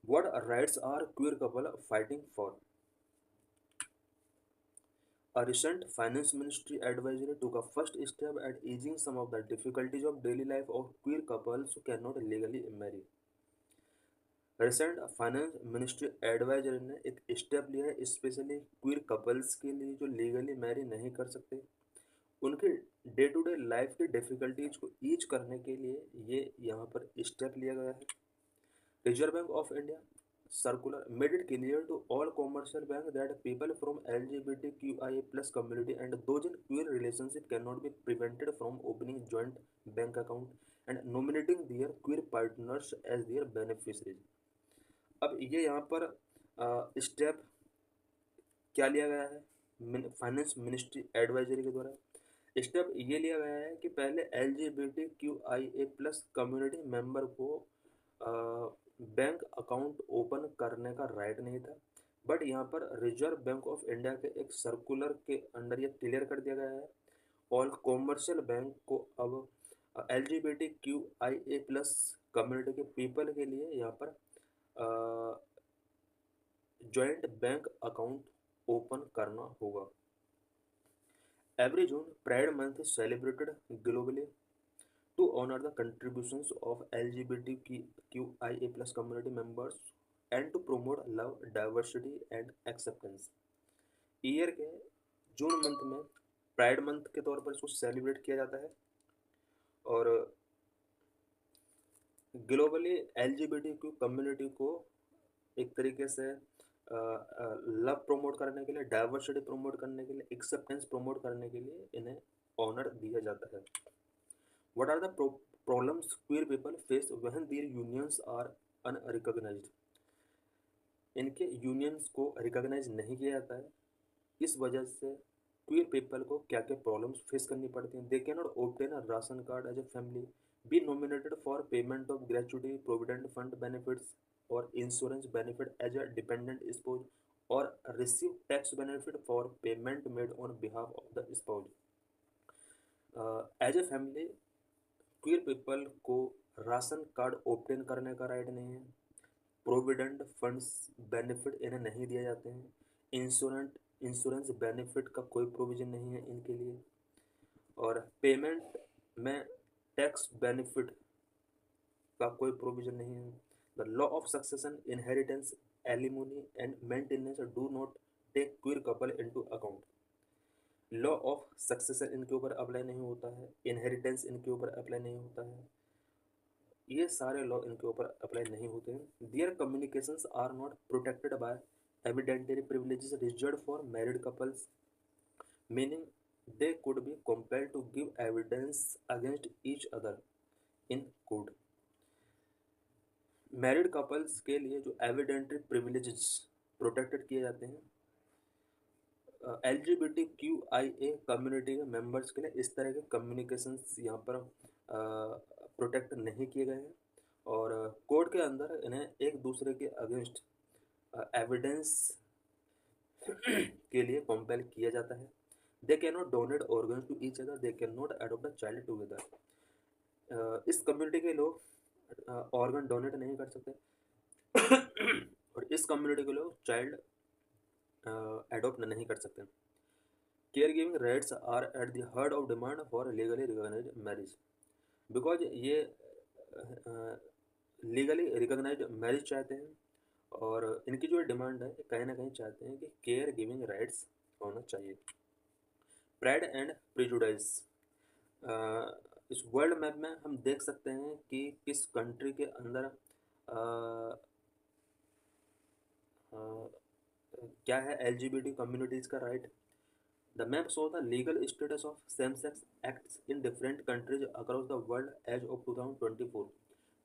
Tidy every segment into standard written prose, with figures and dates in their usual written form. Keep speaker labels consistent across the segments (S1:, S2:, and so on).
S1: What rights are queer couple fighting for? A recent finance ministry advisory took a first step at easing some of the difficulties of daily life of queer couples who cannot legally marry. Recent finance ministry adviser ने एक step लिया है specially queer couples के लिए जो legally Mary नहीं कर सकते, उनके डे टू डे लाइफ की डिफिकल्टीज को ईज करने के लिए ये यहाँ पर स्टेप लिया गया है। Reserve bank of India circular made it clear to all commercial banks that people from LGBTQIA plus community and those in queer relationship cannot be prevented from opening joint bank account and nominating their queer partners as their beneficiaries। अब ये यहाँ पर step क्या लिया गया है finance ministry advisory के द्वारा। स्टेप ये लिया गया है कि पहले LGBTQIA+ कम्युनिटी मेंबर को बैंक अकाउंट ओपन करने का राइट नहीं था, बट यहाँ पर रिजर्व बैंक ऑफ इंडिया के एक सर्कुलर के अंडर ये क्लियर कर दिया गया है और कॉमर्शियल बैंक को अब LGBTQIA+ कम्युनिटी के पीपल के लिए यहाँ पर जॉइंट बैंक अकाउंट ओपन करना होगा। Every June pride month is celebrated globally to honour the contributions of LGBTQIA+ community members and to promote love diversity and acceptance. Year के जून मंथ में pride month के तौर पर इसको celebrate किया जाता है और ग्लोबली LGBTQ कम्युनिटी को एक तरीके से लव प्रमोट करने के लिए, डाइवर्सिटी प्रमोट करने के लिए, एक्सेप्टेंस प्रमोट करने के लिए इन्हें ऑनर दिया जाता है। What are the problems queer people face when their unions are unrecognised? इनके यूनियंस को रिकॉग्नाइज नहीं किया जाता है, इस वजह से क्वीयर पीपल को क्या क्या प्रॉब्लम्स फेस करनी पड़ती हैं। They can not obtain a ration card as a family, be nominated for payment of gratuity, provident fund benefits or insurance benefit as a dependent spouse or receive tax benefit for payment made on behalf of the spouse. As a family queer people को ration card obtain करने का right नहीं है, provident funds benefit इन्हें नहीं दिए जाते हैं, इंश्योरेंस बेनिफिट का कोई प्रोविज़न नहीं है इनके लिए, और पेमेंट में टैक्स बेनिफिट का कोई प्रोविज़न नहीं है। The law of succession, inheritance, alimony and maintenance do not take queer couple into account. Law of succession इनके ऊपर अप्लाई नहीं होता है, इनहेरिटेंस इनके ऊपर अप्लाई नहीं होता है, ये सारे लॉ इनके ऊपर अप्लाई नहीं होते हैं। Their communications are not protected by evidentiary privileges reserved for married couples, meaning they could be compelled to give evidence against each other in court। Married couples के लिए जो एविडेंटरी प्रिविलेजेस प्रोटेक्टेड किए जाते हैं, LGBTQIA community के members के लिए इस तरह के कम्युनिकेशंस यहाँ पर प्रोटेक्ट नहीं किए गए हैं और कोर्ट के अंदर इन्हें एक दूसरे के अगेंस्ट एविडेंस के लिए कंपेल किया जाता है। They can not donate organs to each other, they can not adopt a child together. इस कम्युनिटी के लोग ऑर्गन डोनेट नहीं कर सकते और इस कम्युनिटी के लोग चाइल्ड एडॉप्ट नहीं कर सकते। Care giving rights are at the heart of demand for legally recognise marriage, because ये लीगली रिकॉग्नाइज मैरिज चाहते हैं और इनकी जो डिमांड है कहीं ना कहीं चाहते हैं कि केयर गिविंग राइट्स होना चाहिए। प्राइड एंड प्रिजुडाइज, इस वर्ल्ड मैप में हम देख सकते हैं कि किस कंट्री के अंदर क्या है LGBT कम्युनिटीज़ का right. The map show the legal status of same sex acts in different countries across the world as of 2024।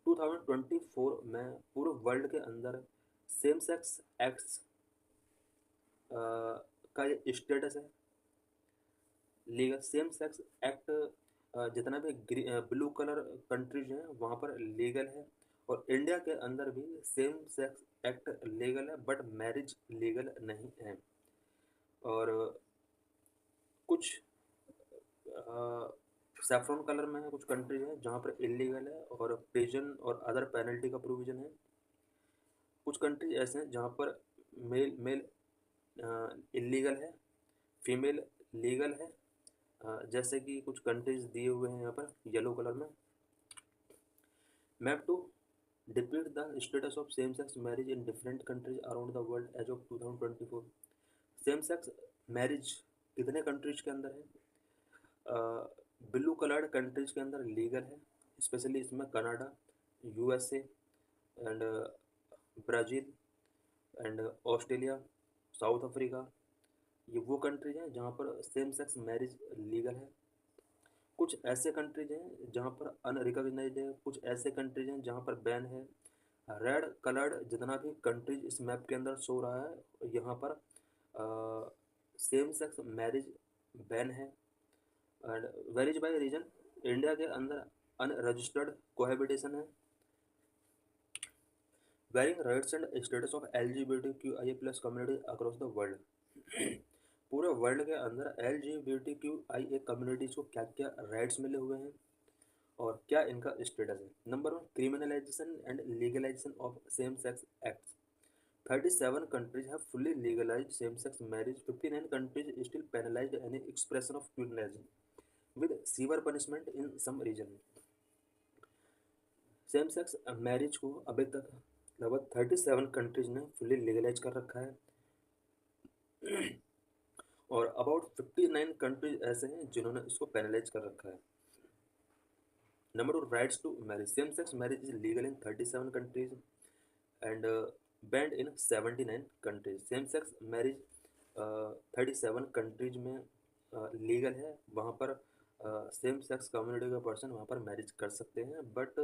S1: 2024 में पूरे वर्ल्ड के अंदर सेम सेक्स एक्ट्स का ये स्टेटस है। लीगल सेम सेक्स एक्ट जितना भी ब्लू कलर कंट्रीज हैं वहाँ पर लीगल है और इंडिया के अंदर भी सेम सेक्स एक्ट लीगल है बट मैरिज लीगल नहीं है। और कुछ सैफ्रॉन कलर में है कुछ कंट्रीज हैं जहाँ पर इलीगल है और प्रिजन और अदर पेनल्टी का प्रोविज़न है। कुछ कंट्रीज ऐसे हैं जहाँ पर मेल मेल इलीगल है, फीमेल लीगल है। जैसे कि कुछ कंट्रीज दिए हुए हैं यहाँ पर येलो कलर में। Map to depict the status of same sex marriage in different countries around the world as of 2024। Same sex marriage कितने कंट्रीज के अंदर है? ब्लू कलर्ड कंट्रीज के अंदर लीगल है, स्पेशली इसमें Canada, USA and Brazil and Australia, south Africa. ये वो कंट्रीज हैं जहाँ पर सेम सेक्स मैरिज लीगल है। कुछ ऐसे कंट्रीज हैं जहाँ पर अनरिकॉग्नाइज्ड है, कुछ ऐसे कंट्रीज हैं जहाँ पर बैन है। रेड कलर्ड जितना भी कंट्रीज इस मैप के अंदर शो रहा है, यहाँ पर सेम सेक्स मैरिज बैन है। And varies by region, India के अंदर अनरजिस्टर्ड कोहेबिटेशन है। Varying rights and status of LGBTQIA plus community across the world. पूरे वर्ल्ड के अंदर LGBTQIA कम्युनिटीज़ को क्या क्या राइट्स मिले हुए हैं और क्या इनका स्टेटस है। Number one, criminalisation and legalisation of same sex acts. 37 countries have fully legalized same-sex marriage. 59 countries still penalize any expression of queerness, with severe punishment in some region. Same sex marriage को अभी तक लगभग 37 countries ने fully legalise कर रखा है और about 59 countries ऐसे हैं जिन्होंने इसको पेनलाइज कर रखा है। Number two, rights to marriage. Same sex marriage is legal in 37 countries and banned in 79 countries. Same sex marriage 37 countries में लीगल है, वहाँ पर सेम सेक्स कम्युनिटी का पर्सन वहाँ पर मैरिज कर सकते हैं, बट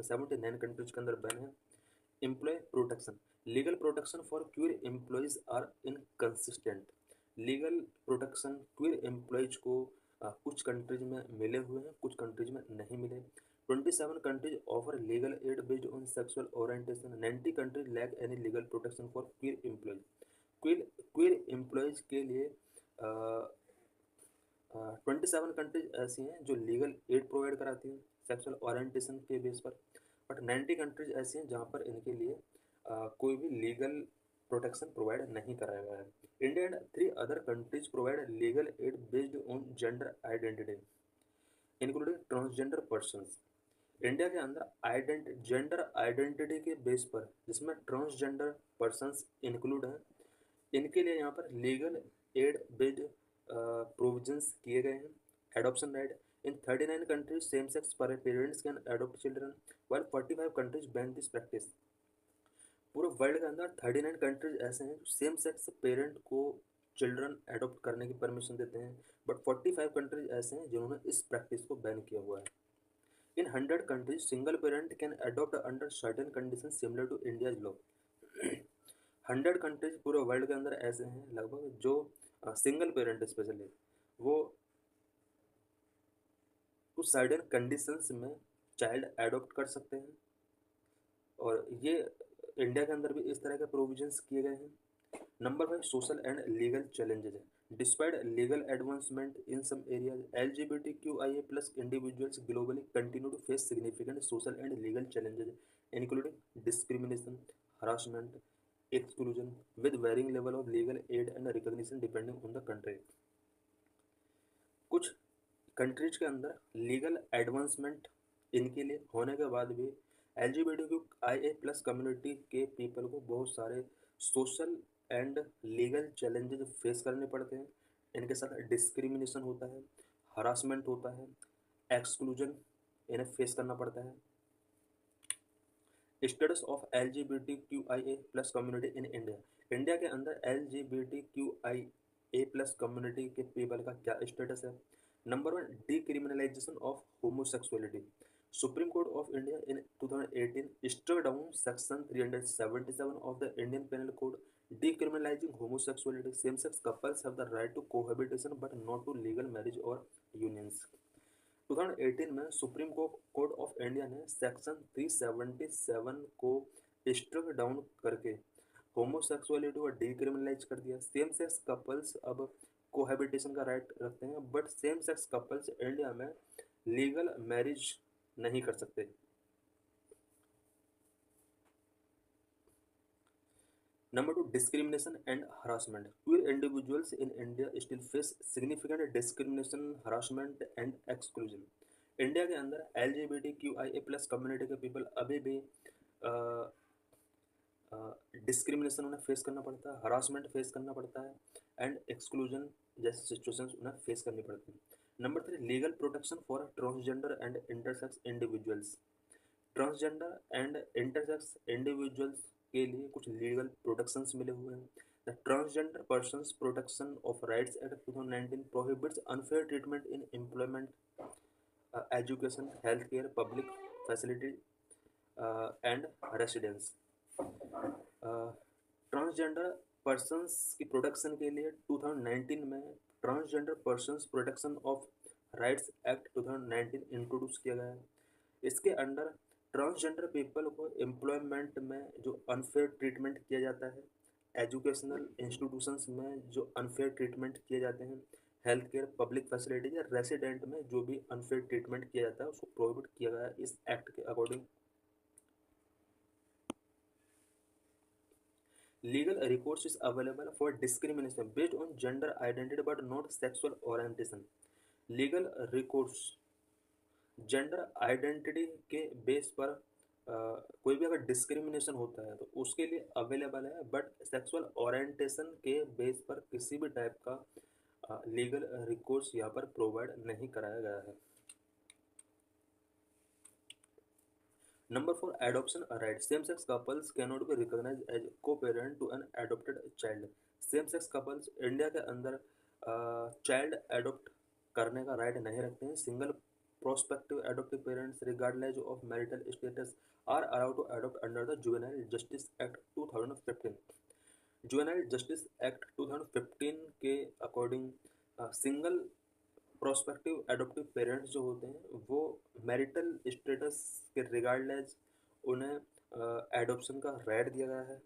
S1: 79 कंट्रीज के अंदर बैन है। Employ protection, legal protection for queer employees are inconsistent. Legal protection queer employees को कुछ कंट्रीज में मिले हुए हैं, कुछ कंट्रीज में नहीं मिले। 27 countries offer legal aid based on sexual orientation. 90 countries lack any legal protection for queer employees. queer employees के लिए 27 कंट्रीज ऐसी हैं जो लीगल एड प्रोवाइड कराती हैं सेक्सुअल ओरिएंटेशन के बेस पर, बट 90 कंट्रीज ऐसी हैं जहाँ पर इनके लिए कोई भी लीगल प्रोटेक्शन प्रोवाइड नहीं कराया गया है। India and 3 other countries provide legal aid based on gender identity including transgender persons. India के अंदर जेंडर आइडेंटिटी के बेस पर, जिसमें ट्रांसजेंडर पर्सन्स इंक्लूड हैं, इनके लिए यहाँ पर लीगल एड बेस्ड प्रोविजंस किए गए हैं। Adoption right, in 39 countries same sex parents can adopt children while 45 countries ban this practice. पूरे वर्ल्ड के अंदर 39 कंट्रीज ऐसे हैं जो सेम सेक्स पेरेंट को चिल्ड्रन एडॉप्ट करने की परमिशन देते हैं, बट 45 कंट्रीज ऐसे हैं जिन्होंने इस प्रैक्टिस को बैन किया हुआ है। In 100 countries, single parent can adopt under certain conditions similar to India's law. 100 countries पूरे वर्ल्ड के अंदर ऐसे हैं लगभग जो सिंगल पेरेंट स्पेशली वो कुछ सर्टेन कंडीशंस में चाइल्ड एडॉप्ट कर सकते हैं, और ये इंडिया के अंदर भी इस तरह के प्रोविजंस किए गए हैं। Number 5, social and legal challenges है। Despite legal advancement in some areas, LGBTQIA plus individuals globally continue to face significant social and legal challenges, including discrimination, harassment, exclusion, with varying level of legal aid and recognition depending on the country. कुछ countries के अंदर legal advancement इनके लिए होने के बाद भी LGBTQIA plus community के पीपल को बहुत सारे social and legal challenges face करने पड़ते हैं। इनके साथ डिस्क्रिमिनेशन होता है, हरासमेंट होता है, एक्सक्लूजन इन्हें फेस करना पड़ता है। Status of LGBTQIA plus community in India. India के अंदर LGBTQIA प्लस कम्युनिटी के पीपल का क्या स्टेटस है? Number 1, decriminalisation of homosexuality. Supreme court of India in 2018 struck down section 377 of the Indian Penal Code decriminalizing homosexuality. Same-sex couples have the right to cohabitation but not to legal marriage or unions. 2018 में supreme court of India ने section 377 को struck down करके homosexuality को decriminalise कर दिया। Same sex couples अब cohabitation का right रखते हैं, but same sex couples India में लीगल मैरिज नहीं कर सकते। Number two, discrimination and harassment. Queer individuals in India still face significant discrimination, harassment and exclusion. India के अंदर LGBTQIA+ कम्युनिटी के पीपल अभी भी डिस्क्रिमिनेशन उन्हें फेस करना पड़ता है, हरासमेंट फेस करना पड़ता है एंड एक्सक्लूजन जैसे सिचुएशंस उन्हें फेस करनी पड़ती है। Number three, legal protection for transgender and intersex individuals. Transgender and intersex individuals के लिए कुछ लीगल प्रोटेक्शंस मिले हुए हैं। The transgender persons protection of rights act 2019 prohibits unfair treatment in employment, education, health care, public facility and residence. Transgender persons की protection के लिए 2019 में transgender persons protection of rights act 2019 introduce किया गया है। इसके अंडर ट्रांसजेंडर पीपल को employment में जो अनफेयर ट्रीटमेंट किया जाता है, एजुकेशनल इंस्टीट्यूशंस में जो अनफेयर ट्रीटमेंट किए जाते हैं, हेल्थ केयर, पब्लिक फैसिलिटीज या रेसिडेंट में जो भी अनफेयर ट्रीटमेंट किया जाता है उसको प्रोहिबिट किया गया है इस एक्ट के according. Legal recourse is available for discrimination based on gender identity but not sexual orientation. Legal recourse gender identity के बेस पर कोई भी अगर डिस्क्रिमिनेशन होता है तो उसके लिए अवेलेबल है, बट सेक्सुअल ओरिएंटेशन के बेस पर किसी भी टाइप का लीगल रिकोर्स यहाँ पर प्रोवाइड नहीं कराया गया है। Number four, adoption right. Same-sex couples cannot be recognized as co-parent to an adopted child. Same-sex couples India के अंदर चाइल्ड अडोप्ट करने का राइट नहीं रखते हैं। Single prospective adoptive parents regardless of marital status are allowed to adopt under the juvenile justice act 2015। Juvenile justice act 2015 के according single prospective adoptive parents जो होते हैं वो मैरिटल स्टेटस के रिगार्डलेस उन्हें एडॉप्शन का राइट दिया गया है।